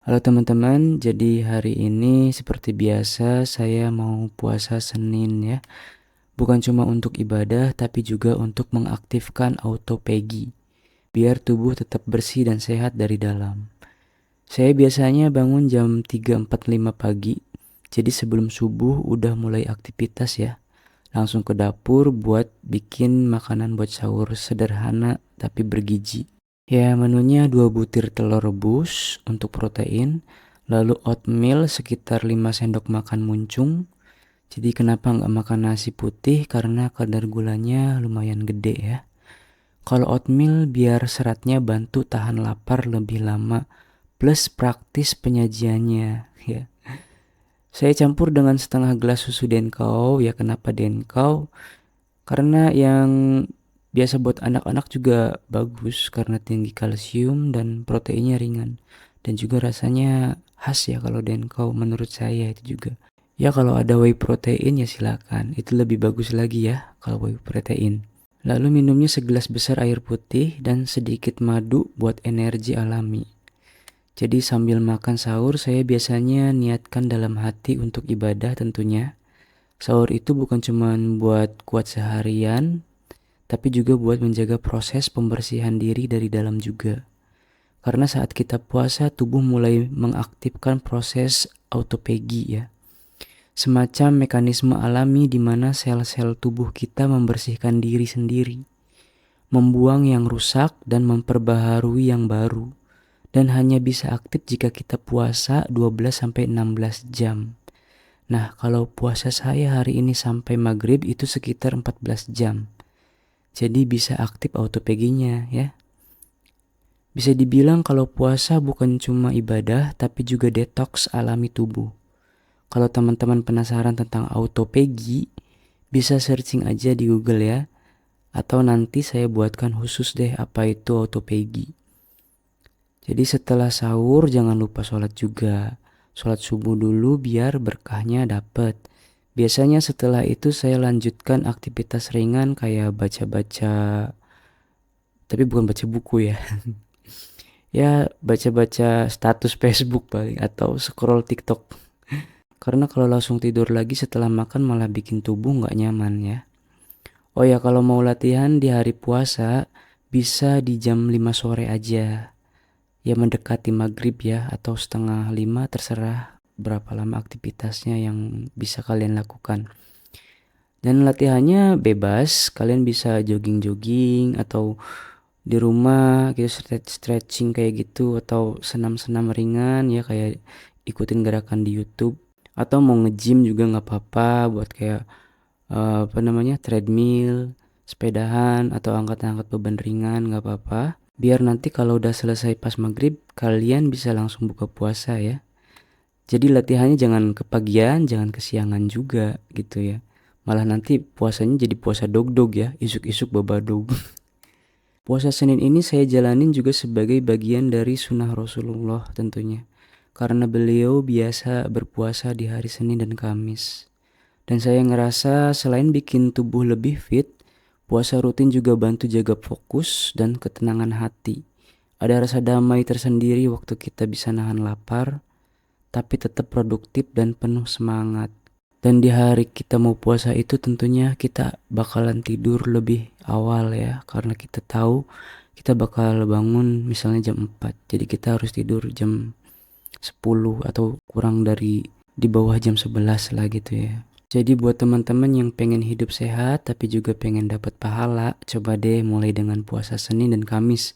Halo teman-teman, jadi hari ini seperti biasa saya mau puasa Senin ya. Bukan cuma untuk ibadah tapi juga untuk mengaktifkan autophagy, biar tubuh tetap bersih dan sehat dari dalam. Saya biasanya bangun jam 3.45 pagi, jadi sebelum subuh udah mulai aktivitas ya. Langsung ke dapur buat bikin makanan buat sahur sederhana tapi bergizi. Ya, menunya 2 butir telur rebus untuk protein, lalu oatmeal sekitar 5 sendok makan muncung. Jadi kenapa nggak makan nasi putih? Karena kadar gulanya lumayan gede ya. Kalau oatmeal biar seratnya bantu tahan lapar lebih lama, plus praktis penyajiannya ya. Saya campur dengan setengah gelas susu Denkau. Ya kenapa Denkau? Karena yang biasa buat anak-anak juga bagus karena tinggi kalsium dan proteinnya ringan. Dan juga rasanya khas ya kalau Denkau menurut saya itu juga. Ya kalau ada whey protein ya silakan. Itu lebih bagus lagi ya kalau whey protein. Lalu minumnya segelas besar air putih dan sedikit madu buat energi alami. Jadi sambil makan sahur saya biasanya niatkan dalam hati untuk ibadah tentunya. Sahur itu bukan cuma buat kuat seharian, tapi juga buat menjaga proses pembersihan diri dari dalam juga. Karena saat kita puasa, tubuh mulai mengaktifkan proses autophagy ya. Semacam mekanisme alami di mana sel-sel tubuh kita membersihkan diri sendiri, membuang yang rusak dan memperbaharui yang baru. Dan hanya bisa aktif jika kita puasa 12-16 jam. Nah, kalau puasa saya hari ini sampai maghrib itu sekitar 14 jam. Jadi bisa aktif autophagy-nya ya. Bisa dibilang kalau puasa bukan cuma ibadah tapi juga detox alami tubuh. Kalau teman-teman penasaran tentang autophagy, bisa searching aja di Google ya. Atau nanti saya buatkan khusus deh apa itu autophagy. Jadi setelah sahur jangan lupa sholat juga. Sholat subuh dulu biar berkahnya dapet. Biasanya setelah itu saya lanjutkan aktivitas ringan kayak baca-baca, tapi bukan baca buku ya. Ya baca-baca status Facebook paling atau scroll TikTok. Karena kalau langsung tidur lagi setelah makan malah bikin tubuh nggak nyaman ya. Oh ya kalau mau latihan di hari puasa bisa di jam 5 sore aja. Ya mendekati maghrib ya atau setengah 5 terserah berapa lama aktivitasnya yang bisa kalian lakukan. Dan latihannya bebas, kalian bisa jogging-jogging atau di rumah gitu stretching kayak gitu atau senam-senam ringan ya kayak ikutin gerakan di YouTube atau mau nge-gym juga nggak apa-apa buat kayak treadmill, sepedahan atau angkat-angkat beban ringan nggak apa-apa. Biar nanti kalau udah selesai pas maghrib kalian bisa langsung buka puasa ya. Jadi latihannya jangan kepagian, jangan kesiangan juga gitu ya. Malah nanti puasanya jadi puasa dog-dog ya, isuk-isuk babadog. Puasa Senin ini saya jalanin juga sebagai bagian dari sunnah Rasulullah tentunya. Karena beliau biasa berpuasa di hari Senin dan Kamis. Dan saya ngerasa selain bikin tubuh lebih fit, puasa rutin juga bantu jaga fokus dan ketenangan hati. Ada rasa damai tersendiri waktu kita bisa nahan lapar, tapi tetap produktif dan penuh semangat. Dan di hari kita mau puasa itu tentunya kita bakalan tidur lebih awal ya. Karena kita tahu kita bakal bangun misalnya jam 4. Jadi kita harus tidur jam 10 atau kurang dari di bawah jam 11 lah gitu ya. Jadi buat teman-teman yang pengen hidup sehat tapi juga pengen dapat pahala, coba deh mulai dengan puasa Senin dan Kamis.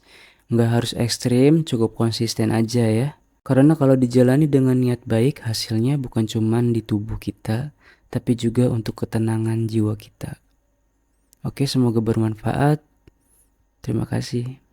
Nggak harus ekstrim, cukup konsisten aja ya. Karena kalau dijalani dengan niat baik, hasilnya bukan cuman di tubuh kita, tapi juga untuk ketenangan jiwa kita. Oke, semoga bermanfaat. Terima kasih.